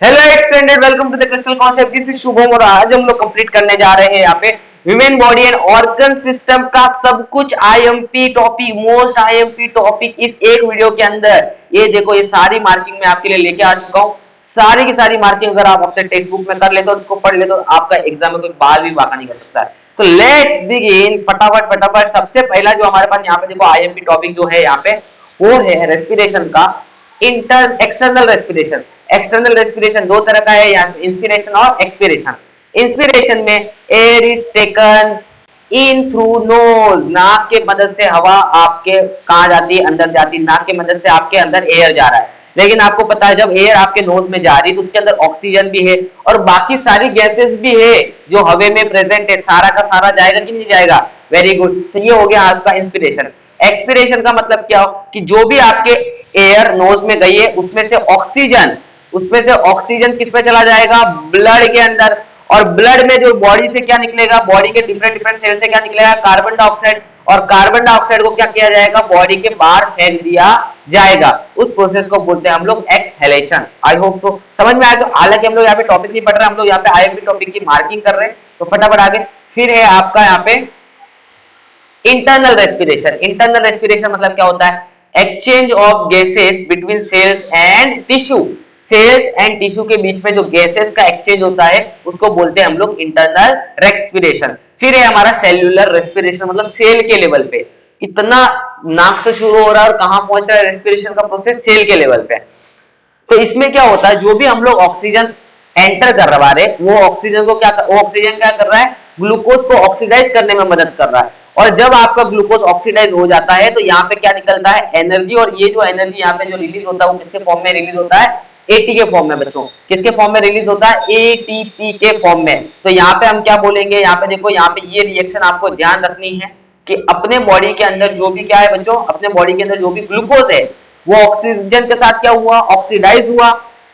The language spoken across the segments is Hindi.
Hello extended, welcome to the crystal concept. This is Shubham और आज हम लोग कंप्लीट करने जा रहे हैं यहाँ पे human body and organ system का सब कुछ IMP topic, most IMP topic इस एक वीडियो के अंदर। ये देखो, ये सारी मार्किंग मैं आपके लिए लेके आ चुका हूँ। सारी की सारी मार्किंग अगर आप अपने टेक्स्ट बुक में कर लेते हो, उसको पढ़ लेते हो, आपका एग्जाम में कोई बाल भी बाका नहीं कर सकता है। तो लेट्स बिगिन फटाफट फटाफट। सबसे पहला जो हमारे पास यहाँ पे देखो आईएमपी टॉपिक जो है यहाँ पे, वो है रेस्पिरेशन का। External respiration. एक्सटर्नल रेस्पिरेशन दो तरह का है, इंस्पिरेशन और एक्सपिरेशन। इंस्पिरेशन में air is taken in through nose, नाक के मदद से हवा आपके कहा जाती है, अंदर जाती है। नाक के मदद से आपके अंदर एयर जा रहा है, लेकिन आपको पता है जब एयर आपके नोज में जा रही है तो उसके अंदर ऑक्सीजन भी है और बाकी सारी गैसेस भी है जो हवा में प्रेजेंट है। सारा का सारा जाएगा कि नहीं जाएगा? Very good. तो ये हो गया आज का इंस्पिरेशन। एक्सपिरेशन का मतलब क्या हो कि जो भी आपके एयर नोज में गई है उसमें से ऑक्सीजन किस पे चला जाएगा? ब्लड के अंदर। और ब्लड में जो बॉडी से क्या निकलेगा, बॉडी के डिफरेंट डिफरेंट सेल से क्या निकलेगा? Carbon dioxide. और कार्बन डाइऑक्साइड को क्या किया जाएगा? बॉडी के बाहर फेंक दिया जाएगा। उस प्रोसेस को बोलते हैं हम लोग एक्सहेलेशन। आई होप सो समझ में आया। तो हालांकि हम लोग यहाँ पे टॉपिक नहीं पढ़ रहे, हम लोग यहाँ पे आईएमपी टॉपिक की मार्किंग कर रहे हैं। तो फटाफट आगे। फिर है आपका यहाँ पे इंटरनल रेस्पिरेशन। इंटरनल रेस्पिरेशन मतलब क्या होता है? Exchange of gases between cells and tissue. Cells and tissue के बीच में जो गैसेस का एक्सचेंज होता है उसको बोलते हैं हम लोग इंटरनल रेस्पिरेशन। फिर है हमारा सेल्यूलर रेस्पिरेशन, मतलब सेल के लेवल पे। इतना नाक से शुरू हो रहा है और कहां पहुंच रहा है रेस्पिरेशन का प्रोसेस? सेल के लेवल पे। तो इसमें क्या होता है, जो भी हम लोग ऑक्सीजन एंटर कर रहा है वो ऑक्सीजन क्या कर रहा है? ग्लूकोज को ऑक्सीडाइज करने में मदद कर रहा है। और जब आपका ग्लूकोज ऑक्सीडाइज हो जाता है तो यहाँ पे क्या निकलता है? एनर्जी। और ये जो एनर्जी यहाँ पे जो रिलीज होता है वो किसके फॉर्म में रिलीज होता है? एटी के फॉर्म में। बच्चों किसके फॉर्म में रिलीज होता है? एटीपी के फॉर्म में। तो यहाँ पे हम क्या बोलेंगे? यहाँ पे देखो, यहाँ पे ये रिएक्शन आपको ध्यान रखनी है कि अपने बॉडी के अंदर जो भी क्या है बच्चों, अपने बॉडी के अंदर जो भी ग्लूकोज है वो ऑक्सीजन के साथ क्या हुआ? ऑक्सीडाइज हुआ।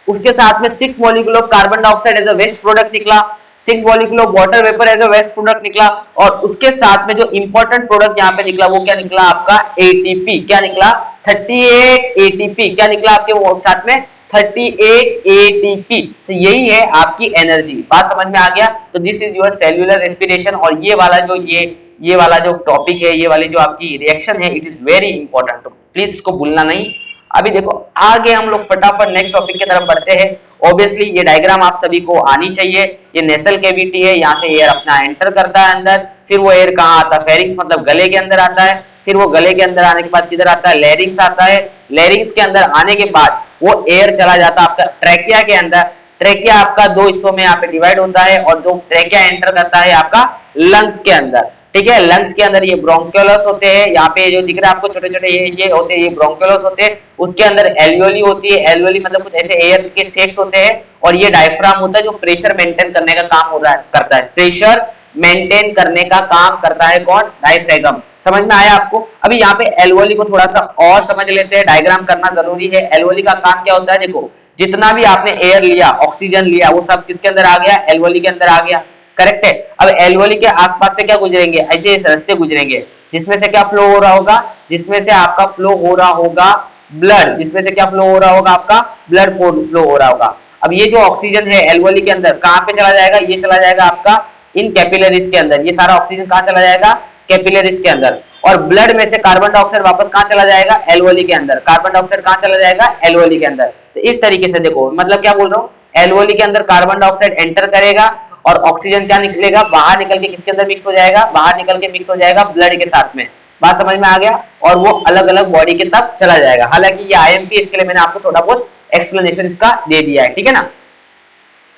उसके साथ में 6 molecule of carbon dioxide as a waste product निकला, 6 molecule of water vapour as a waste product निकला। और उसके साथ में जो इंपॉर्टेंट प्रोडक्ट यहाँ पे निकला वो क्या निकला? आपका एटीपी। क्या निकला? 38 एटीपी। क्या निकला आपके साथ में? 38 एटीपी। तो यही है आपकी एनर्जी। बात समझ में आ गया? तो this is your cellular respiration. और ये वाला जो टॉपिक है, ये वाली जो आपकी रिएक्शन है, इट इज वेरी इंपॉर्टेंट। तो प्लीज इसको भूलना नहीं। अभी देखो आगे हम लोग फटाफट नेक्स्ट टॉपिक की तरफ बढ़ते हैं। ऑब्वियसली ये डायग्राम आप सभी को आनी चाहिए। ये नेसल कैविटी है, यहाँ से एयर अपना एंटर करता है अंदर। फिर वो एयर कहाँ आता है? फेरिंग्स मतलब गले के अंदर आता है। फिर वो गले के अंदर आने के बाद किधर आता है? लैरिंग्स आता है। लैरिंग्स के अंदर आने के बाद वो एयर चला जाता है आपका ट्रैकिया के अंदर। ट्रैकिया आपका दो हिस्सों में यहाँ पे डिवाइड होता है और जो ट्रैकिया एंटर करता है आपका लंग्स के अंदर। ठीक है, लंग्स के अंदर ये ब्रोंक्यूलस होते हैं। यहाँ पे जो दिख रहा है आपको छोटे छोटे ये होते हैं, ये ब्रोंक्यूलस होते हैं। उसके अंदर एल्वियोली होती है। एल्वियोली मतलब कुछ ऐसे एयर के सेक्स होते हैं। और ये डायफ्राम होता है जो प्रेशर मेंटेन करने का काम हो रहा है करता है। प्रेशर मेंटेन करने का काम करता है कौन? डायफ्राम। समझ में आया आपको? अभी यहाँ पे एल्वियोली को थोड़ा सा और समझ लेते हैं, डायग्राम करना जरूरी है। एल्वियोली का काम क्या होता है? देखो, जितना भी आपने एयर लिया, ऑक्सीजन लिया, वो सब किसके अंदर आ गया? एल्वियोली के अंदर आ गया। करेक्ट है। अब एल्वियोली के आसपास से क्या गुजरेंगे? ऐसे रास्ते गुजरेंगे जिसमें से क्या फ्लो हो रहा होगा? जिसमें से आपका फ्लो हो रहा होगा ब्लड। जिसमें से क्या फ्लो हो रहा होगा? आपका ब्लड फ्लो हो रहा होगा। अब ये जो ऑक्सीजन है एल्वियोली के अंदर कहाँ पे चला जाएगा? ये चला जाएगा आपका इन कैपिलरीज के अंदर। ये सारा ऑक्सीजन कहाँ चला जाएगा? कैपिलरीज के अंदर। और ब्लड में से कार्बन डाइऑक्साइड वापस कहाँ चला जाएगा? एल्वियोली के अंदर। कार्बन डाइऑक्साइड कहाँ चला जाएगा? एल्वियोली के अंदर। तो इस तरीके से देखो, मतलब क्या बोल रहा हूँ, एल्वियोली के अंदर कार्बन डाइऑक्साइड एंटर करेगा और ऑक्सीजन क्या निकलेगा? बाहर निकल के किसके अंदर मिक्स हो जाएगा? बाहर निकल के मिक्स हो जाएगा ब्लड के साथ में। बात समझ में आ गया? और वो अलग अलग बॉडी के तक चला जाएगा। हालांकि ये आईएमपी, इसके लिए मैंने आपको थोड़ा बहुत एक्सप्लेनेशन इसका दे दिया है। ठीक है ना?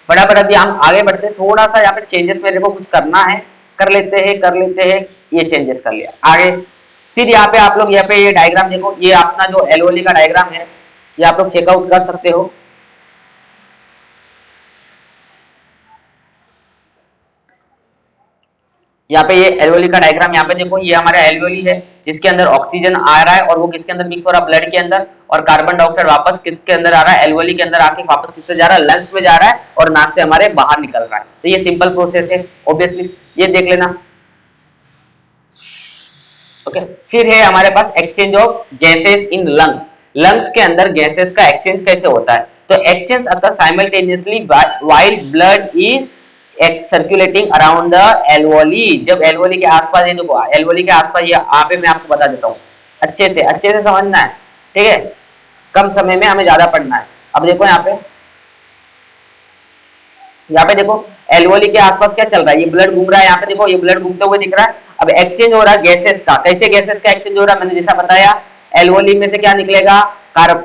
फटाफट अभी हम आगे बढ़ते हैं। थोड़ा सा यहाँ पे चेंजेस मेरे को कुछ करना है, कर लेते हैं। ये चेंजेस कर लिया आगे। फिर यहाँ पे आप लोग यहाँ पे ये डायग्राम देखो, ये अपना जो एल्वियोली का डायग्राम है, ये आप लोग चेकआउट कर सकते हो। यहाँ पे ये एल्वियोली का डायग्राम, यहाँ पे देखो, ये हमारा एल्वियोली है जिसके अंदर ऑक्सीजन आ रहा है और वो किसके अंदर मिक्स हो रहा है? ब्लड के अंदर। और कार्बन डाइऑक्साइड वापस किसके अंदर आ रहा है? एल्वियोली के अंदर आके वापस किससे जा रहा है? लंग्स में जा रहा है और नाक से हमारे बाहर निकल रहा है। तो ये सिंपल प्रोसेस है ऑब्वियसली, ये देख लेना। ओके, फिर है हमारे पास exchange of gases in lungs. Lungs के अंदर गैसेस का एक्सचेंज कैसे होता है? तो exchange occur simultaneously while blood is circulating around the alveoli. जब एल्वोली के आसपास, ये देखो एल्वोली के आसपास, ये यहाँ पे मैं आपको बता देता हूँ, अच्छे से समझना है, ठीक है, कम समय में हमें ज्यादा पढ़ना है। अब देखो यहाँ पे देखो एल्वोली के आसपास क्या चल रहा है, ये ब्लड घूम रहा है, यहाँ पे देखो ये ब्लड घूमते हुए दिख रहा है। अब एक्सचेंज हो रहा है गैसेस का, कैसे गैसेस का एक्सचेंज हो रहा है, मैंने जैसा बताया, एल्वोली में से क्या निकलेगा,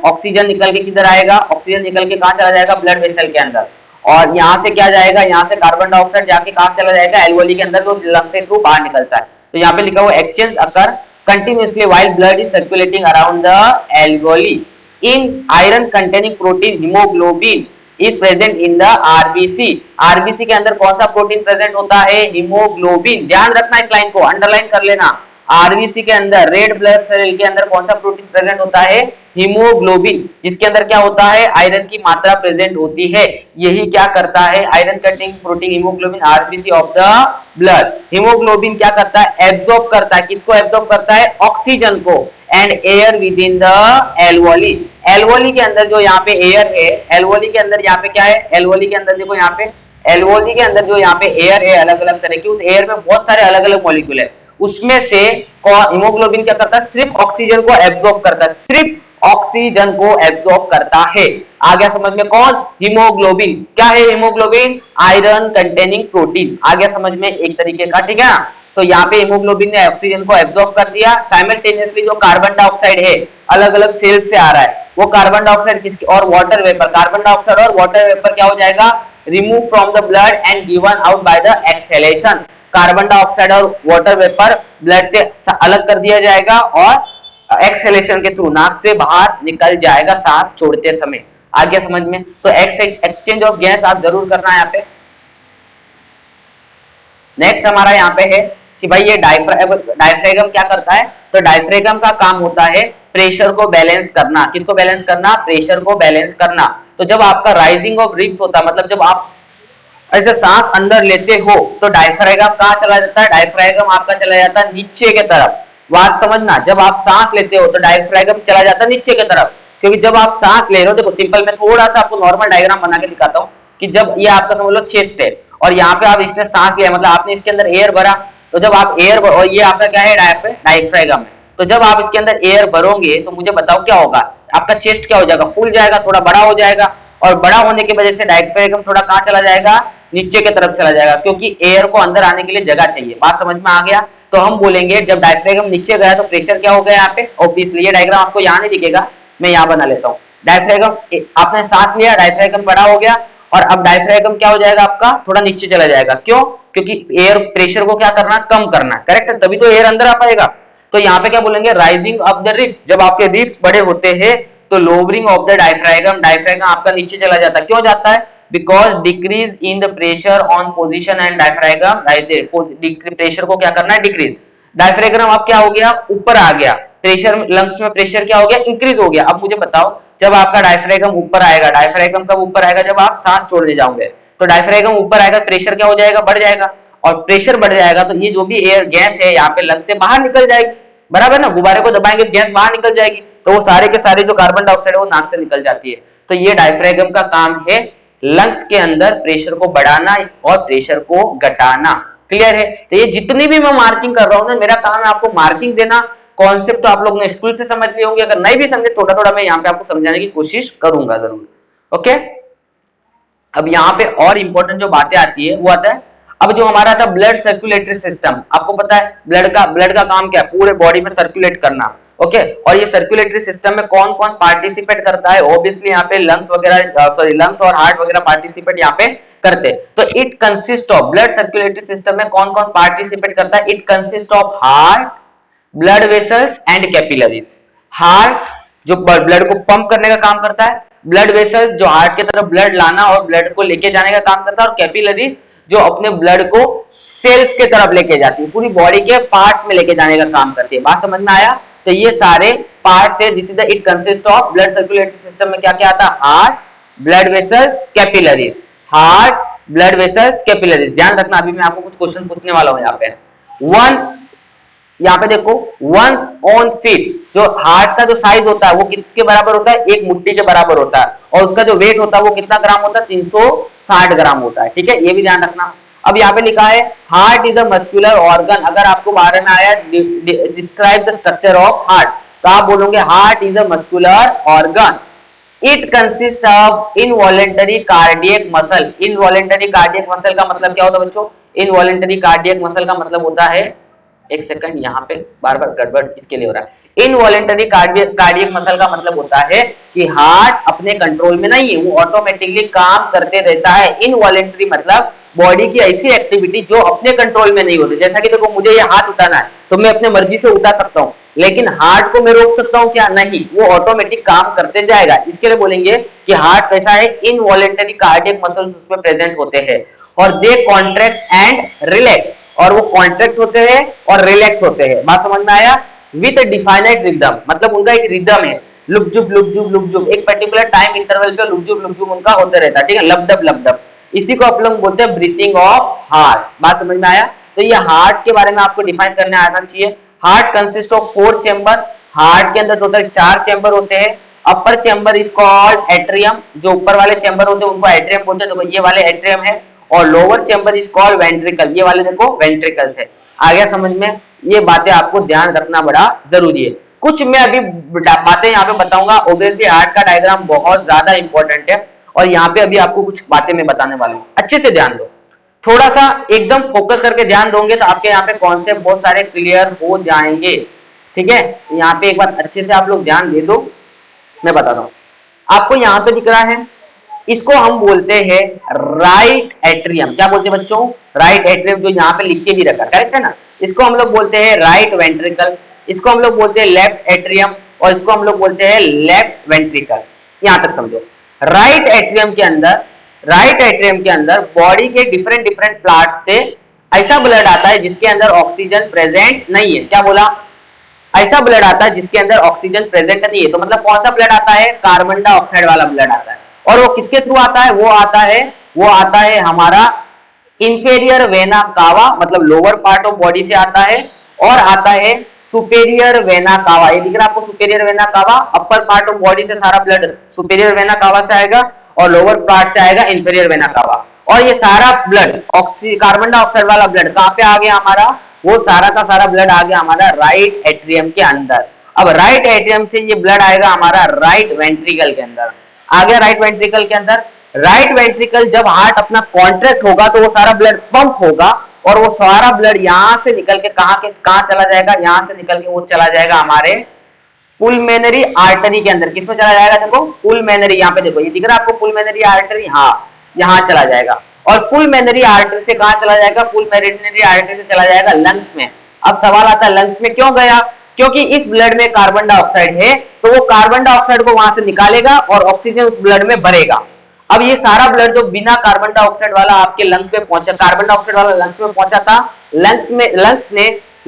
ऑक्सीजन निकल के किधर आएगा, ऑक्सीजन निकल के कहाँ चला जाएगा, ब्लड वेसल के अंदर, और यहाँ से क्या जाएगा, यहाँ से कार्बन डाइऑक्साइड जाके कहाँ चला जाएगा, एल्वोली के अंदर, जो लंग से थ्रू बाहर निकलता है। तो यहाँ पे लिखा हुआ exchange occur continuously while blood is circulating around the alveoli in iron containing protein haemoglobin is present in the RBC. RBC के अंदर कौन सा प्रोटीन प्रेजेंट होता है, हीमोग्लोबिन। ध्यान रखना, इस लाइन को अंडरलाइन कर लेना। आरबीसी के अंदर, रेड ब्लड सेल के अंदर कौन सा प्रोटीन प्रेजेंट होता है, हीमोग्लोबिन, जिसके अंदर क्या होता है, आयरन की मात्रा प्रेजेंट होती है। यही क्या करता है, iron containing protein haemoglobin RBC of the blood. Haemoglobin क्या करता है, एब्जॉर्ब करता है, किसको एब्जॉर्ब करता है, ऑक्सीजन को, and air with in the alveoli. Alveoli के अंदर जो यहाँ पे एयर है, एल्वोली के अंदर यहाँ पे क्या है, एल्वोली के अंदर देखो यहाँ पे, एल्वोली के अंदर जो यहाँ पे एयर है अलग अलग तरह की, उस एयर में बहुत सारे अलग अलग मॉलिक्यूल है, उसमें से हीमोग्लोबिन क्या करता है, सिर्फ ऑक्सीजन को एब्जॉर्ब करता है, सिर्फ ऑक्सीजन को एब्जॉर्ब करता है। आ गया समझ में, कौन, हीमोग्लोबिन। क्या है हीमोग्लोबिन, आयरन कंटेनिंग प्रोटीन। आ गया समझ में एक तरीके का, ठीक है ना। तो यहाँ पे हीमोग्लोबिन ने ऑक्सीजन को एब्जॉर्ब कर दिया। साइमल्टेनियसली जो कार्बन डाइऑक्साइड है अलग अलग सेल्स से आ रहा है, वो कार्बन डाइऑक्साइड किसकी, और वाटर वेपर, कार्बन डाइऑक्साइड और वाटर वेपर क्या हो जाएगा, remove from the blood and given out by the exhalation. Carbon dioxide और वाटर वेपर ब्लड से अलग कर दिया जाएगा और एक्सहेलेशन के थ्रू नाक से बाहर निकल जाएगा सांस छोड़ते समय। आ गया समझ में। तो एक्सचेंज ऑफ गैस आप जरूर करना है यहाँ पे। नेक्स्ट हमारा यहाँ पे है कि भाई ये डायफ्रागम क्या करता है, तो डायफ्रागम का काम होता है प्रेशर को बैलेंस करना। किसको बैलेंस करना, प्रेशर को बैलेंस करना। तो जब आपका राइजिंग ऑफ रिब्स होता है, मतलब जब आप ऐसे सांस अंदर लेते हो तो डायफ्रागम कहाँ चला जाता है, डायफ्रागम आपका चला जाता है नीचे के तरफ। बात समझना, जब आप सांस लेते हो तो डायफ्रागम चला जाता है नीचे की तरफ, क्योंकि जब आप सांस ले रहे हो, देखो सिंपल मैं थोड़ा सा आपको नॉर्मल डायग्राम बना के दिखाता हूँ कि जब ये आपका समझ लो चेस्ट है और यहाँ पे आप इसमें सांस लिया, मतलब आपने इसके अंदर एयर भरा, तो जब आप एयर, और ये आपका क्या है, डायफ्रागम है, तो जब आप इसके अंदर एयर भरोगे तो मुझे बताओ क्या होगा, आपका चेस्ट क्या हो जाएगा, फूल जाएगा, थोड़ा बड़ा हो जाएगा, और बड़ा होने की वजह से डायफ्रागम थोड़ा कहाँ चला जाएगा, नीचे की तरफ चला जाएगा, क्योंकि एयर को अंदर आने के लिए जगह चाहिए। बात समझ में आ गया। तो हम बोलेंगे जब डायफ्रागम नीचे गया तो प्रेशर क्या हो गया यहाँ पे, ऑब्वियसली ये डायग्राम आपको यहाँ नहीं दिखेगा, मैं यहाँ बना लेता हूँ। डायफ्रागम, आपने सांस लिया, डायफ्रागम बड़ा हो गया, और अब डायफ्रागम क्या हो जाएगा आपका, थोड़ा नीचे चला जाएगा। क्यों, क्योंकि एयर प्रेशर को क्या करना, कम करना, करेक्ट है, तभी तो एयर अंदर आ पाएगा। तो यहाँ पे क्या बोलेंगे, राइजिंग ऑफ द रिब्स। जब आपके रिब्स बड़े होते हैं तो lowering of the diaphragm, diaphragm आपका नीचे चला जाता है। क्यों जाता है, because decrease in the pressure on position and diaphragm, pressure को क्या करना है, डिक्रीज। डायफ्रागम अब क्या हो गया, ऊपर आ गया, प्रेशर लंग्स में प्रेशर क्या हो गया, इंक्रीज हो गया। अब मुझे बताओ, जब आपका डायफ्रागम ऊपर आएगा, डायफ्रागम कब ऊपर आएगा, जब आप सांस छोड़ने जाओगे, तो डायफ्रागम ऊपर आएगा, प्रेशर क्या हो जाएगा, बढ़ जाएगा, और प्रेशर बढ़ जाएगा तो ये जो भी एयर गैस है यहाँ पे लंग से बाहर निकल जाएगी, बराबर ना, गुब्बारे को दबाएंगे गैस बाहर निकल जाएगी, तो वो सारे के सारे जो कार्बन डाइऑक्साइड है वो नाक से निकल जाती है। तो ये डायफ्रागम का काम है लंग्स के अंदर प्रेशर को बढ़ाना और प्रेशर को घटाना। क्लियर है। तो ये जितनी भी मैं मार्किंग कर रहा हूं ना, मेरा काम है आपको मार्किंग देना। कॉन्सेप्ट तो आप लोग ने स्कूल से समझ लिए होंगे, अगर नहीं भी समझे थोड़ा थोड़ा मैं यहाँ पे आपको समझाने की कोशिश करूंगा जरूर। ओके, अब यहाँ पे और इंपॉर्टेंट जो बातें आती है वो आता है, अब जो हमारा था ब्लड सर्कुलेटरी सिस्टम, आपको पता है ब्लड का काम क्या है, पूरे बॉडी में सर्कुलेट करना। ओके, और ये सर्कुलेटरी सिस्टम में कौन कौन पार्टिसिपेट करता है, ऑब्वियसली यहाँ पे लंग्स वगैरह, सॉरी लंग्स और हार्ट वगैरह पार्टिसिपेट यहाँ पे करते हैं। तो it consist of, blood circulatory system में कौन कौन पार्टिसिपेट करता है, it consist of heart, blood vessels and capillaries. Heart जो ब्लड को पंप करने का काम करता है, ब्लड वेसल्स जो हार्ट की तरफ ब्लड लाना और ब्लड को लेके जाने का काम करता है, और कैपिलरीज जो अपने ब्लड को सेल्स के तरफ लेके जाती है, पूरी बॉडी के पार्ट्स में लेके जाने का काम करती है। बात समझ में आया। तो ये सारे पार्ट्स है, this is the it consist of blood circulatory system में क्या क्या आता है, heart, blood vessels, capillaries, heart, blood vessels, capillaries. ध्यान रखना, अभी मैं आपको कुछ क्वेश्चन पूछने वाला हूं यहाँ पे। वन यहाँ पे देखो वंस ऑन फीट, जो हार्ट का जो साइज होता है वो किसके बराबर होता है, एक मुट्ठी के बराबर होता है, और उसका जो वेट होता है वो कितना ग्राम होता है, 360 ग्राम होता है। ठीक है, ये भी ध्यान रखना। अब यहाँ पे लिखा है heart is a muscular organ. अगर आपको बारे में आया describe the structure of heart, तो आप बोलोगे heart is a muscular organ, it consist of involuntary cardiac muscle. Involuntary cardiac muscle का मतलब क्या होता है बच्चों, इनवॉलेंटरी कार्डियक मसल का मतलब होता है, एक सेकंड यहाँ पे बार बार गड़बड़ इसके लिए हो रहा है। इनवॉलेंटरी कार्डियक मसल का मतलब होता है कि हार्ट अपने कंट्रोल में नहीं है, वो ऑटोमेटिकली काम करते रहता है। इनवॉलेंटरी मतलब बॉडी की ऐसी एक्टिविटी जो अपने कंट्रोल में नहीं होती। जैसा कि देखो मुझे ये हाथ उठाना है तो मैं अपने मर्जी से उठा सकता हूँ, लेकिन हार्ट को मैं रोक सकता हूँ क्या, नहीं, वो ऑटोमेटिक काम करते जाएगा। इसके लिए बोलेंगे कि हार्ट कैसा है, इनवॉलेंटरी कार्डियक मसल्स उसमें प्रेजेंट होते हैं, और दे कॉन्ट्रैक्ट एंड रिलैक्स, और वो कॉन्ट्रैक्ट होते हैं और रिलैक्स होते हैं। बात समझ में आया, विद डिफाइनेड रिदम, मतलब उनका एक रिदम है, लुक जुब, एक पर्टिकुलर टाइम इंटरवल पे लुक जुब उनका होता रहता है। ठीक है, लब दब, इसी को आप लोग बोलते हैं ब्रीथिंग ऑफ हार्ट। बात समझ में आया, तो ये हार्ट के बारे में आपको डिफाइन करने आना चाहिए। Heart consist of 4 chamber, heart के अंदर टोटल 4 चेंबर होते हैं। अपर चेंबर इज कॉल्ड एट्रियम, जो ऊपर वाले चेंबर होते हैं उनको एट्रियम बोलते हैं, तो ये वाले एट्रियम है। और lower chamber is called ventricle, ये वाले देखो वेंट्रिकल्स है। आ गया समझ में, ये बातें आपको ध्यान रखना बड़ा जरूरी है। कुछ मैं अभी बातें यहाँ पे बताऊंगा, ओबेसिटी हार्ट का डायग्राम बहुत ज्यादा इंपॉर्टेंट है, और यहाँ पे अभी आपको कुछ बातें मैं बताने वाला हूँ, अच्छे से ध्यान दो, थोड़ा सा एकदम फोकस करके ध्यान दोगे तो आपके यहाँ पे कॉन्सेप्ट बहुत सारे क्लियर हो जाएंगे। ठीक है, यहाँ पे एक बार अच्छे से आप लोग ध्यान दे दो, मैं बताता हूँ। आपको यहाँ पे दिख रहा है, इसको हम बोलते हैं राइट एट्रियम। क्या बोलते हैं बच्चों, राइट एट्रियम, जो यहाँ पे लिख के भी रखा, करेक्ट है ना। इसको हम लोग बोलते हैं राइट वेंट्रिकल, इसको हम लोग बोलते हैं लेफ्ट एट्रियम, और इसको हम लोग बोलते हैं लेफ्ट वेंट्रिकल। यहां तक समझो। राइट एट्रियम के अंदर, राइट एट्रियम के अंदर बॉडी के डिफरेंट डिफरेंट पार्ट से ऐसा ब्लड आता है जिसके अंदर ऑक्सीजन प्रेजेंट नहीं है। क्या बोला, ऐसा ब्लड आता है जिसके अंदर ऑक्सीजन प्रेजेंट नहीं है। तो मतलब कौन सा ब्लड आता है, कार्बन डाइऑक्साइड वाला ब्लड आता है। और वो किसके थ्रू आता है, वो आता है हमारा इंफेरियर वेना कावा, मतलब लोअर पार्ट ऑफ बॉडी से आता है, और आता है सुपेरियर वेना कावा। ये दिख रहा है आपको, superior vena cava, upper part of body से सारा ब्लड सुपेरियर वेना कावा से आएगा, और लोअर पार्ट से आएगा इंफेरियर वेना कावा। और ये सारा ब्लड कार्बन डाइऑक्साइड वाला ब्लड कहाँ पे आ गया हमारा, वो सारा का सारा ब्लड आ गया हमारा राइट एट्रियम के अंदर। अब राइट एट्रियम से ये ब्लड आएगा हमारा राइट वेंट्रिकल के अंदर। आ गया राइट वेंट्रिकल के अंदर। राइट वेंट्रिकल जब हार्ट अपना कॉन्ट्रैक्ट होगा तो वो सारा ब्लड पंप होगा, और वो सारा ब्लड यहां से निकल के कहां चला जाएगा, यहां से निकल के वो चला जाएगा हमारे पुलमेनरी आर्टरी के अंदर। किसमें चला जाएगा, देखो पुलमेनरी, यहाँ पे देखो ये दिख रहा है आपको पुलमेनरी आर्टरी, हाँ यहाँ चला जाएगा। और पुलमेनरी आर्टरी से कहां चला जाएगा, पुलमेनरी आर्टरी से चला जाएगा लंग्स में। अब सवाल आता है लंग्स में क्यों गया, क्योंकि इस ब्लड में कार्बन डाइऑक्साइड है, तो वो कार्बन डाइऑक्साइड को वहां से निकालेगा और ऑक्सीजन उस ब्लड में भरेगा। अब ये सारा ब्लड जो बिना कार्बन डाइऑक्साइड वाला आपके लंग्स में पहुंचा, कार्बन डाइऑक्साइड वाला लंग्स में पहुंचा था,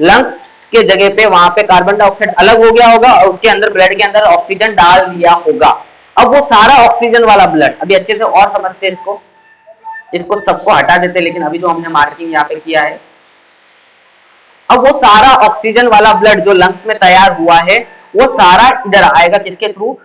लंग्स के जगह पे वहां पे कार्बन डाइऑक्साइड अलग हो गया होगा, और उसके अंदर ब्लड के अंदर ऑक्सीजन डाल दिया होगा। अब वो सारा ऑक्सीजन वाला ब्लड, अभी अच्छे से और समझते हैं इसको सबको हटा देते, लेकिन अभी जो हमने मार्किंग यहाँ पे किया है, अब वो सारा ऑक्सीजन वाला ब्लड जो लंग्स में तैयार हुआ है, वो सारा इधर आएगा किसके थ्रू,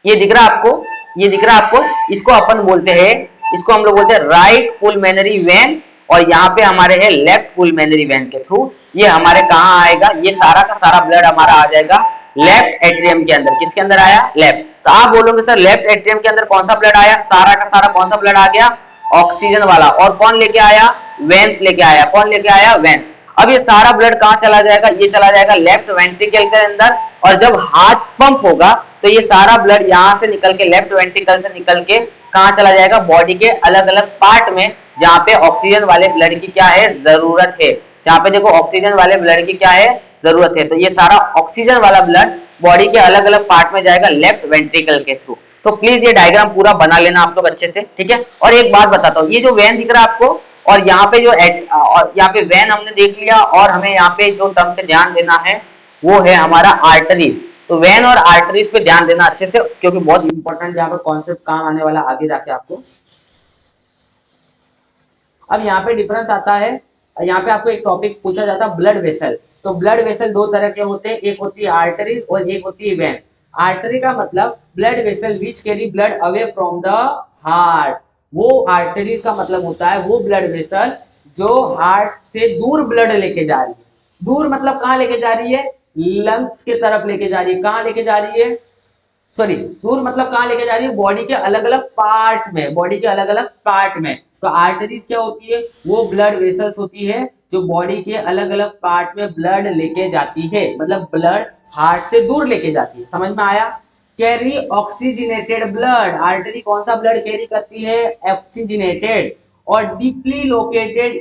ये दिख रहा आपको, ये दिख रहा आपको, इसको अपन बोलते हैं, इसको हम लोग बोलते हैं राइट पुलमेनरी वेन, और यहाँ पे हमारे है लेफ्ट पुलमेनरी वेन के थ्रू ये हमारे कहाँ आएगा, ये सारा का सारा ब्लड हमारा आ जाएगा लेफ्ट एट्रियम के अंदर। किसके अंदर आया, लेफ्ट। तो आप बोलोगे सर लेफ्ट एट्रियम के अंदर कौन सा ब्लड आया, सारा का सारा कौन सा ब्लड आ गया, ऑक्सीजन वाला। और कौन लेके आया, वेंस लेके आया। कौन लेके आया, वेंस। अब ये सारा ब्लड कहाँ चला जाएगा, ये चला जाएगा लेफ्ट वेंट्रिकल के अंदर, और जब हार्ट पंप होगा तो ये सारा ब्लड यहाँ से निकल के लेफ्ट वेंट्रिकल से निकल के कहाँ चला जाएगा, बॉडी के अलग अलग पार्ट में, जहाँ पे ऑक्सीजन वाले ब्लड की क्या है, जरूरत है। जहाँ पे देखो ऑक्सीजन वाले ब्लड की क्या है, जरूरत है। तो ये सारा ऑक्सीजन वाला ब्लड बॉडी के अलग अलग पार्ट में जाएगा लेफ्ट वेंट्रिकल के थ्रू। तो प्लीज ये डायग्राम पूरा बना लेना आप लोग अच्छे से, ठीक है। और एक बात बताता हूँ, ये जो वेन दिख रहा है आपको, और यहाँ पे जो और यहाँ पे वेन हमने देख लिया, और हमें यहाँ पे जो टर्म पे ध्यान देना है वो है हमारा आर्टरी। तो वेन और आर्टरीज पे ध्यान देना अच्छे से, क्योंकि बहुत इंपॉर्टेंट यहाँ पे कॉन्सेप्ट काम आने वाला आगे जाके आपको। अब यहाँ पे डिफरेंस आता है यहाँ पे आपको एक टॉपिक पूछा जाता है ब्लड वेसल। तो ब्लड वेसल दो तरह के होते हैं, एक होती है आर्टरीज और एक होती है वेन। आर्टरी का मतलब blood vessel which carry blood away from the heart. वो आर्टरीज का मतलब होता है वो ब्लड वेसल जो हार्ट से दूर ब्लड लेके जा रही है। दूर मतलब कहाँ लेके जा रही है? लंग्स के तरफ लेके जा रही है। कहाँ लेके जा रही है? सॉरी, दूर मतलब कहाँ लेके जा रही है? बॉडी के अलग अलग पार्ट में, बॉडी के अलग अलग पार्ट में। तो आर्टरीज क्या होती है? वो ब्लड वेसल्स होती है जो बॉडी के अलग अलग पार्ट में ब्लड लेके जाती है, मतलब ब्लड हार्ट से दूर लेके जाती है। समझ में आया? Carry oxygenated blood. आर्टरी कौन सा ब्लड कैरी करती है? ऑक्सीजनेटेड और deeply located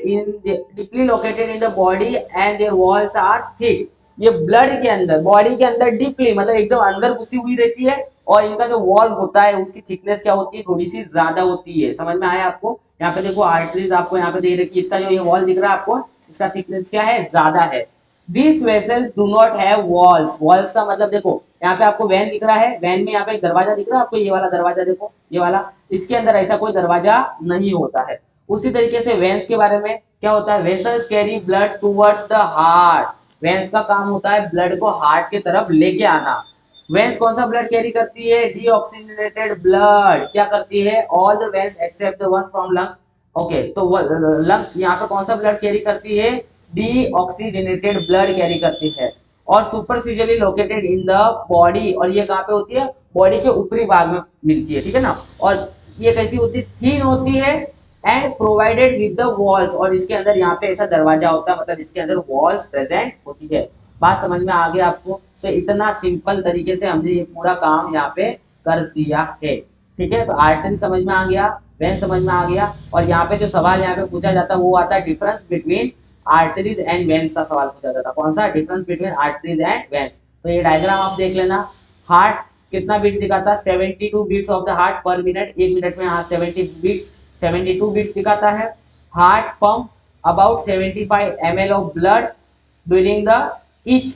in the body and their walls are thick. ये ब्लड के अंदर, बॉडी के अंदर डीपली मतलब एकदम अंदर घुसी हुई रहती है और इनका जो वॉल होता है उसकी थिकनेस क्या होती है? थोड़ी सी ज्यादा होती है। समझ में आया आपको? यहाँ पे देखो आर्टरीज आपको यहाँ पे दे रखी है, इसका जो ये वॉल दिख रहा है आपको, इसका थिकनेस क्या है? ज्यादा है। This vessels do not have walls. Walls का मतलब देखो यहाँ पे आपको वैन दिख रहा है, वैन में यहाँ पे एक दरवाजा दिख रहा है आपको, ये वाला दरवाजा देखो, ये वाला, इसके अंदर ऐसा कोई दरवाजा नहीं होता है। उसी तरीके से वेंस के बारे में क्या होता है? Vessels carry blood towards the heart. Veins का काम होता है ब्लड को हार्ट की तरफ लेके आना। वेंस कौन सा ब्लड कैरी करती है? Deoxygenated blood. क्या करती है? All the veins except the ones from lungs. Okay, तो वो लंग्स यहाँ पे कौन सा ब्लड कैरी करती है? डीऑक्सीजनेटेड ब्लड कैरी करती है। और superficially located in the body, और ये कहाँ पे होती है? बॉडी के ऊपरी भाग में मिलती है, ठीक है ना। और ये कैसी होती है? थीन होती है and provided with the walls, और इसके अंदर यहाँ पे ऐसा दरवाजा होता है, मतलब इसके अंदर वॉल्स प्रेजेंट होती है। बात समझ में आ गया आपको? तो इतना सिंपल तरीके से हमने ये पूरा काम यहाँ पे कर दिया है, ठीक है। तो आर्टरी समझ में आ गया, वेन समझ में आ गया, और यहाँ पे जो सवाल यहाँ पे पूछा जाता है वो आता है difference between arteries and veins का सवाल पूछा जाता है। कौन सा? Difference between arteries and veins. तो ये डायग्राम आप देख लेना। हार्ट कितना बीट्स दिखाता है? 72 beats of the heart per minute. एक मिनट में हार्ट 72 बीट्स दिखाता है। Heart pump about 75 ml of blood during the each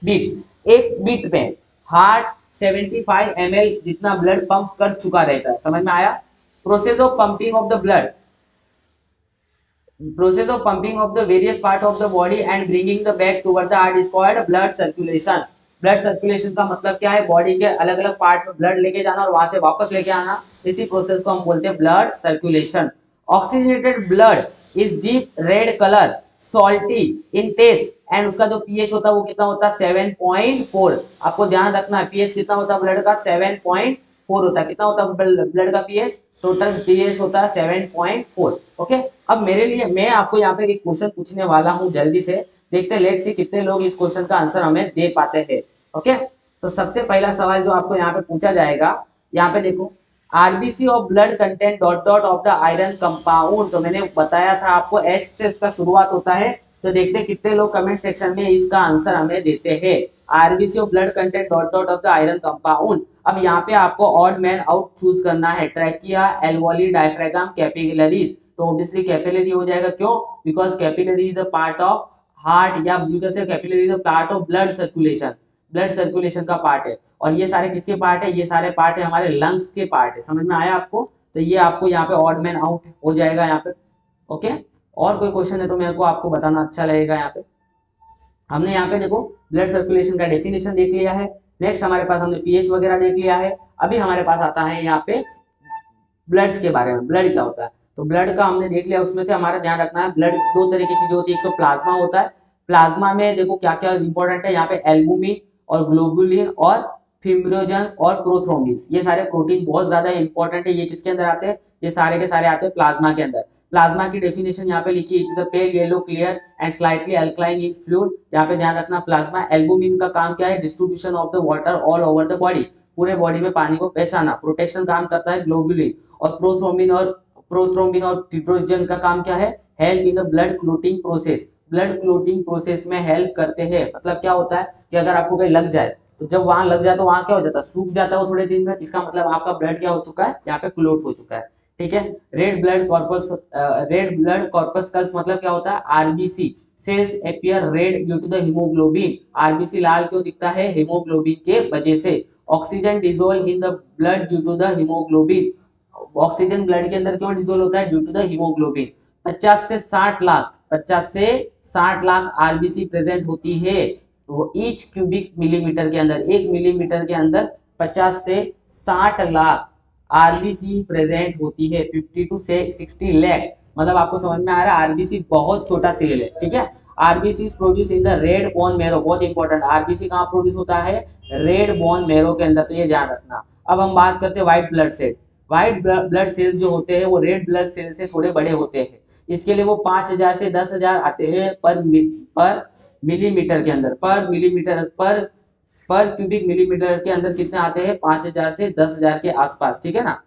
beat. एक बीट में हार्ट 75 ml जितना ब्लड पंप कर चुका रहता है। समझ में आया? Process of pumping of the blood, process of pumping of the various part of the body and bringing the back toward the heart is called blood circulation। Blood circulation का मतलब क्या है? बॉडी के अलग अलग पार्ट में ब्लड लेके जाना और वहां से वापस लेके आना, इसी प्रोसेस को हम बोलते हैं blood circulation. Oxygenated blood is deep red colour, salty in taste and उसका जो पीएच होता है वो कितना होता है? 7.4। आपको ध्यान रखना है पीएच कितना होता है ब्लड का? 7.4 होता है। कितना होता है ब्लड का पीएच? टोटल पीएच होता है 7.4। ओके, अब मेरे लिए मैं आपको यहाँ पे एक क्वेश्चन पूछने वाला हूँ, जल्दी से देखते हैं, लेट्स सी कितने लोग इस क्वेश्चन का आंसर हमें दे पाते हैं। ओके, तो सबसे पहला सवाल जो आपको यहाँ पे पूछा जाएगा, यहाँ पे देखो, RBC of blood content dot dot of the iron compound. तो मैंने बताया था आपको एच से इसका शुरुआत होता है। तो देखते हैं कितने लोग कमेंट सेक्शन में इसका आंसर हमें देते हैं। RBC of blood content dot dot of the iron compound. अब यहाँ पे आपको ऑड मैन आउट चूज करना है। Trachea, alveoli, diaphragm, capillaries. तो ऑब्वियसली कैपिलरी हो जाएगा, क्यों? Because capillary is a part of heart, या you can say capillary is a part of blood circulation. Blood circulation का पार्ट है। और ये सारे किसके पार्ट है? ये सारे पार्ट है हमारे लंग्स के पार्ट है। समझ में आया आपको? तो ये आपको यहाँ पे ऑड मैन आउट हो जाएगा यहाँ पे। ओके, और कोई क्वेश्चन है तो मेरे को आपको बताना अच्छा लगेगा। यहाँ पे हमने यहाँ पे देखो ब्लड सर्कुलेशन का डेफिनेशन देख लिया है। नेक्स्ट हमारे पास हमने पीएच वगैरह देख लिया है। अभी हमारे पास आता है यहाँ पे ब्लड्स के बारे में। ब्लड क्या होता है? तो ब्लड का हमने देख लिया, उसमें से हमारा ध्यान रखना है ब्लड दो तरह की चीजें होती है। एक तो प्लाज्मा होता है। प्लाज्मा में देखो क्या क्या इंपॉर्टेंट है, यहाँ पे एल्बुमिन और ग्लोबुलिन और फिब्रिनोजेंस और प्रोथ्रोम्बिन, ये सारे प्रोटीन बहुत ज्यादा इंपॉर्टेंट है। ये किसके अंदर आते हैं? ये सारे के सारे आते हैं प्लाज्मा के अंदर। प्लाज्मा की डेफिनेशन यहाँ पे लिखी है, it is the pale yellow clear and slightly alkaline in fluid. यहाँ पे ध्यान रखना प्लाज्मा। एल्बुमिन का काम क्या है? Distribution of the water all over the body, पूरे बॉडी में पानी को पहचाना। प्रोटेक्शन काम करता है ग्लोबुलिन। और प्रोथ्रोम्बिन और फिब्रिनोजन का काम क्या है? Help in the blood clotting process. Blood clotting process में हेल्प करते हैं। मतलब क्या होता है कि अगर आपको कहीं लग जाए तो जब वहां लग जाए तो वहां क्या हो जाता है? सूख जाता है वो थोड़े दिन में। इसका मतलब आपका ब्लड क्या हो चुका है? यहाँ पे क्लोट हो चुका है, ठीक है। रेड ब्लड कॉर्पस्कल्स मतलब क्या होता है? RBC cells appear red due to the haemoglobin. RBC लाल क्यों दिखता है? हीमोग्लोबिन के वजह से। Oxygen dissolve in the blood due to the haemoglobin. Oxygen blood के अंदर क्यों डिजोल्व होता है? Due to the haemoglobin. 50 से 60 लाख, 50 से 60 लाख आरबीसी प्रेजेंट होती है। वो ईच क्यूबिक मिलीमीटर के अंदर, 1 मिलीमीटर के अंदर 50 से 60 लाख आरबीसी प्रेजेंट होती है। 50 टू से 60 लाख, मतलब आपको समझ में आ रहा है आरबीसी बहुत छोटा सेल है, ठीक है। RBC produce in the red bone marrow, बहुत इंपॉर्टेंट, आरबीसी कहाँ प्रोड्यूस होता है, रेड बोन मैरो के अंदर, तो ये ध्यान रखना। अब हम बात करते हैं white blood cell. White blood cells जो होते हैं वो रेड ब्लड सेल से थोड़े बड़े होते हैं। इसके लिए वो 5000 से 10,000 आते हैं पर मिलीमीटर के अंदर, पर क्यूबिक मिलीमीटर के अंदर कितने आते हैं, 5000 से 10,000 के आसपास, ठीक है ना।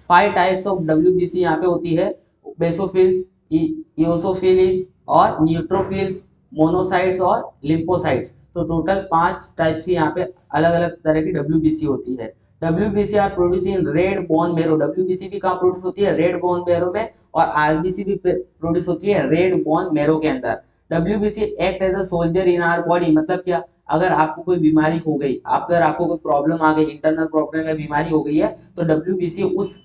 5 टाइप्स ऑफ डब्ल्यूबीसी यहाँ पे होती है, बेसोफिल्स, इओसोफिल्स और न्यूट्रोफिल्स, मोनोसाइट्स और लिम्फोसाइट्स। तो टोटल 5 टाइप्स की यहाँ पे अलग अलग तरह की डब्ल्यूबीसी होती है। WBC are produce in red bone marrow, WBC भी कहाँ प्रोड्यूस होती है, रेड बोन मेरो में, और आरबीसी भी प्रोड्यूस होती है रेड बोन मेरो के अंदर। WBC act as a soldier in our body, मतलब क्या, अगर आपको कोई बीमारी हो गई, अगर आपको कोई प्रॉब्लम आ गई, इंटरनल प्रॉब्लम या बीमारी हो गई है, तो डब्ल्यूबीसी उस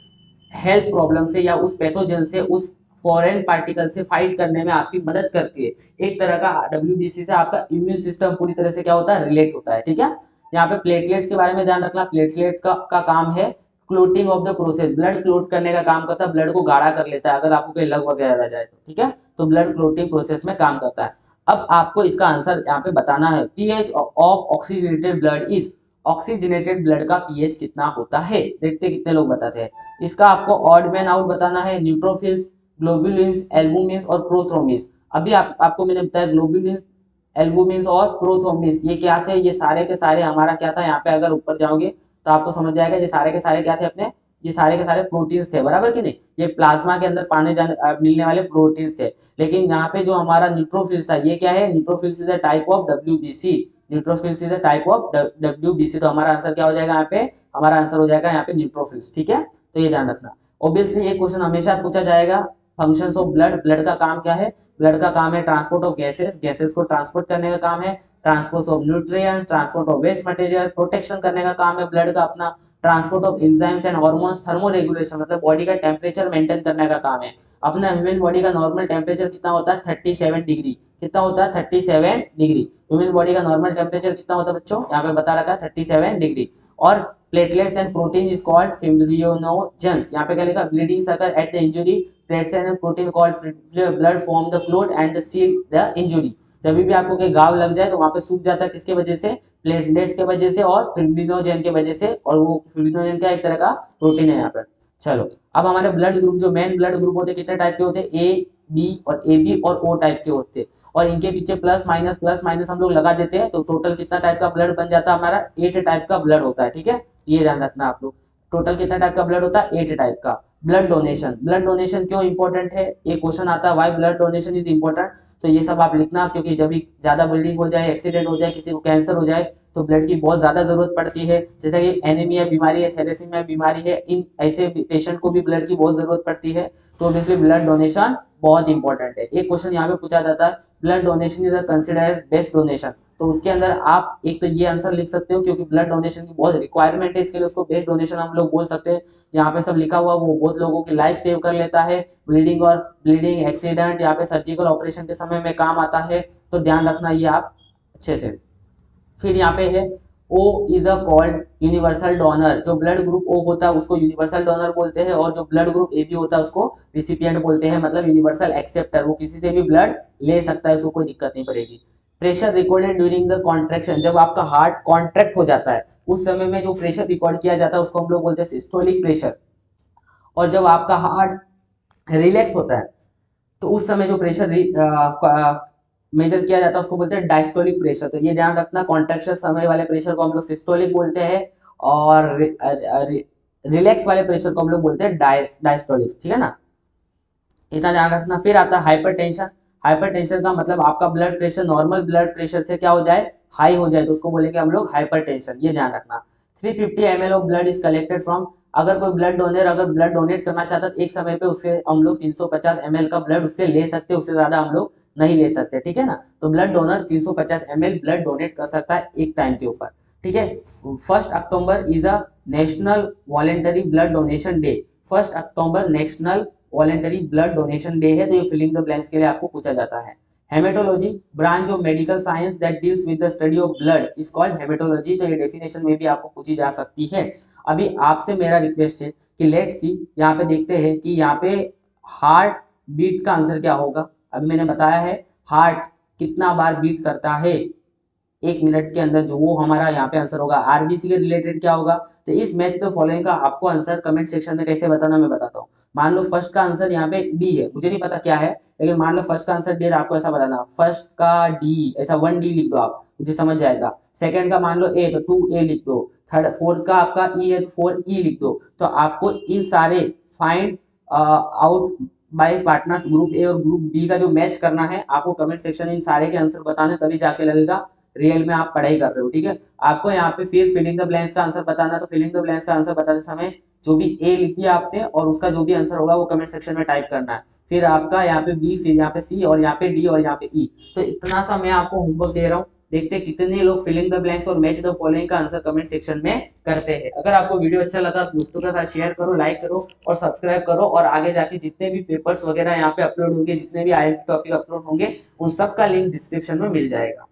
हेल्थ प्रॉब्लम से या उस पैथोजन से, उस फॉरेन पार्टिकल से फाइट करने में आपकी मदद करती है। एक तरह का डब्ल्यूबीसी से आपका इम्यून सिस्टम पूरी तरह से क्या होता है, रिलेट होता है, ठीक है। यहाँ पे प्लेटलेट्स के बारे में ध्यान रखना, प्लेटलेट का काम है clotting of the process, blood clot करने का काम करता है, ब्लड को गाढ़ा कर लेता है अगर आपको कोई लग वगैरह रह जाए तो, ठीक है। तो ब्लड क्लोटिंग प्रोसेस में काम करता है। अब आपको इसका आंसर यहाँ पे बताना है, pH of oxygenated blood is, oxygenated blood का पीएच कितना होता है, देखते कितने लोग बताते हैं। इसका आपको ऑड मैन आउट बताना है, न्यूट्रोफिल्स, ग्लोबुलिन्स, एल्बुमिन्स और प्रोथ्रोम्बिन्स। अभी आपको मैंने बताया ग्लोबुलिन्स, एल्बुमिन्स और प्रोथ्रोम्बिन्स ये क्या थे, ये सारे के सारे हमारा क्या था, यहाँ पे अगर ऊपर जाओगे तो आपको समझ जाएगा ये सारे के सारे क्या थे अपने, ये सारे के सारे प्रोटीन्स थे, बराबर कि नहीं। ये प्लाज्मा के अंदर पाने जाने मिलने वाले प्रोटीन्स थे। लेकिन यहाँ पे जो हमारा न्यूट्रोफिल्स था, ये क्या है, neutrophils is a type of WBC, neutrophils is a type of WBC. तो हमारा आंसर क्या हो जाएगा यहाँ पे, हमारा आंसर हो जाएगा यहाँ पे न्यूट्रोफिल्स, ठीक है। तो ये ध्यान रखना। ऑब्वियसली ये क्वेश्चन हमेशा पूछा जाएगा, फंक्शंस ऑफ ब्लड, ब्लड का काम क्या है, ब्लड का काम है ट्रांसपोर्ट ऑफ गैसेस, गैसेस को ट्रांसपोर्ट करने का काम है, transport of nutrient, transport of waste material, protection करने का काम है ब्लड का अपना, transport of enzymes and hormones, thermoregulation मतलब बॉडी का टेम्परेचर मेंटेन करने का काम है। अपना ह्यूमन बॉडी का नॉर्मल टेम्परेचर कितना होता है, 37 डिग्री, कितना होता है 37 डिग्री। ह्यूमन बॉडी का नॉर्मल टेम्परेचर कितना होता है बच्चों, यहाँ पे बता रखा है 37 डिग्री। और platelets and protein is called fibrinogens, यहाँ पे क्या लिखा, bleeding occur at the injury, platelets and protein called blood form the clot and seal the injury। जब भी आपको कोई घाव लग जाए तो वहां पे सूख जाता है, किसके वजह से, प्लेटलेट्स के वजह से और फिब्रिनोजेन के वजह से, और वो फिब्रिनोजेन का एक तरह का प्रोटीन है यहाँ पर। चलो अब हमारे ब्लड ग्रुप, जो मेन ब्लड ग्रुप होते हैं कितने टाइप के होते हैं, ए बी और ए बी और ओ टाइप के होते हैं, और इनके पीछे प्लस माइनस हम लोग लगा देते हैं, तो टोटल कितना टाइप का ब्लड बन जाता है हमारा, 8 टाइप का ब्लड होता है, ठीक है। ये ध्यान रखना आप लोग, टोटल कितना टाइप का ब्लड होता है, 8 टाइप का। ब्लड डोनेशन, ब्लड डोनेशन क्यों इंपॉर्टेंट है, एक क्वेश्चन आता है why blood donation is important, तो ये सब आप लिखना, क्योंकि जब भी ज्यादा ब्लीडिंग हो जाए, एक्सीडेंट हो जाए, किसी को कैंसर हो जाए, तो ब्लड की बहुत ज्यादा जरूरत पड़ती है। जैसे कि एनीमिया बीमारी है, थैलेसीमिया बीमारी है, इन ऐसे पेशेंट को भी ब्लड की बहुत जरूरत पड़ती है, तो ऑब्वियसली ब्लड डोनेशन बहुत इंपॉर्टेंट है। एक क्वेश्चन यहाँ पे पूछा जाता है, blood donation is considered best donation, तो उसके अंदर आप एक तो ये आंसर लिख सकते हो, क्योंकि ब्लड डोनेशन की बहुत रिक्वायरमेंट है, इसके लिए उसको बेस्ट डोनेशन हम लोग बोल सकते हैं। यहाँ पे सब लिखा हुआ, वो बहुत लोगों की लाइफ सेव कर लेता है, ब्लीडिंग एक्सीडेंट, यहाँ पे सर्जिकल ऑपरेशन के समय में काम आता है, तो ध्यान रखना ये आप अच्छे से। फिर यहाँ पे है O is a called universal donor, जो ब्लड ग्रुप O होता है उसको यूनिवर्सल डोनर बोलते हैं, और जो ब्लड ग्रुप AB होता है उसको रिसिपिएंट बोलते हैं, मतलब यूनिवर्सल एक्सेप्टर, वो किसी से भी ब्लड ले सकता है, उसको कोई दिक्कत नहीं पड़ेगी। Pressure recorded during the contraction, जब आपका हार्ट कॉन्ट्रैक्ट हो जाता है उस समय में जो प्रेशर रिकॉर्ड किया जाता है उसको हम लोग बोलते हैं सिस्टोलिक प्रेशर, और जब आपका हार्ट रिलैक्स होता है तो उस समय जो प्रेशर मेजर किया जाता है उसको बोलते हैं डायस्टोलिक प्रेशर। तो ये ध्यान रखना, कॉन्ट्रैक्शन समय वाले प्रेशर को हम लोग सिस्टोलिक बोलते हैं, और रिलैक्स वाले प्रेशर को हम लोग बोलते हैं डायस्टोलिक, ठीक है ना, इतना ध्यान रखना। फिर आता है हाइपरटेंशन, हाइपरटेंशन का मतलब आपका blood pressure normal blood pressure से क्या हो जाए, हाई हो जाए, तो उसको बोलेंगे हम लोग हाइपरटेंशन, ये ध्यान रखना। 350 ml of blood is collected from, अगर कोई ब्लड डोनर अगर ब्लड डोनेट करना चाहता है तो एक समय पे उससे हम लोग 350 ml का ब्लड उससे ले सकते हैं, उससे ज्यादा हम लोग नहीं ले सकते, ठीक है ना। तो blood donor 350 ml blood donate कर सकता है एक टाइम के ऊपर, ठीक है। 1 October is a national voluntary blood donation day, 1 October national voluntary blood donation day है, तो ये फिलिंग द ब्लैंक्स के लिए आपको पूछा जाता है। Haematology, branch of medical science that deals with the study of blood is called haematology. तो ये डेफिनेशन में भी आपको पूछी जा सकती है। अभी आपसे मेरा रिक्वेस्ट है कि लेट्स सी, यहाँ पे देखते हैं कि यहाँ पे हार्ट बीट का आंसर क्या होगा। अभी मैंने बताया है हार्ट कितना बार बीट करता है एक मिनट के अंदर, जो वो हमारा यहाँ पे आंसर होगा। आरबीसी के रिलेटेड क्या होगा, तो इस मैच द फॉलोइंग का आपको आंसर कमेंट सेक्शन में कैसे बताना मैं बताता हूँ। मान लो फर्स्ट का आंसर यहाँ पे डी है, मुझे नहीं पता क्या है, लेकिन मान लो फर्स्ट का आंसर डी है, आपको ऐसा बताना फर्स्ट का डी, ऐसा 1D लिख दो आप, मुझे समझ जाएगा। सेकंड का मान लो ए, तो 2A लिख दो। थर्ड फोर्थ का आपका ई है, तो 4E लिख दो। तो आपको इन सारे find out by partners group A और ग्रुप बी का जो मैच करना है, आपको कमेंट सेक्शन में इन सारे के आंसर बताने, तभी जाके लगेगा रियल में आप पढ़ाई कर रहे हो। ठीक है, आपको यहाँ पे फिर फिलिंग द ब्लैंक्स का आंसर बताना, तो फिलिंग द ब्लैंक्स का आंसर बताते समय जो भी ए लिख दिया आपने और उसका जो भी आंसर होगा वो कमेंट सेक्शन में टाइप करना है। फिर आपका यहाँ पे बी, फिर यहाँ पे सी, और यहाँ पे डी, और यहाँ पे ई। तो इतना सा मैं आपको होमवर्क दे रहा हूँ, देखते हैं कितने लोग फिलिंग द ब्लैंक्स और मैच द फॉलोइंग का आंसर कमेंट सेक्शन में करते हैं। अगर आपको वीडियो अच्छा लगा तो दोस्तों के साथ शेयर करो, लाइक करो और सब्सक्राइब करो, और आगे जाके जितने भी पेपर्स वगैरह यहाँ पे अपलोड होंगे, जितने भी आईएमपी टॉपिक अपलोड होंगे, उन सब का लिंक डिस्क्रिप्शन में मिल जाएगा।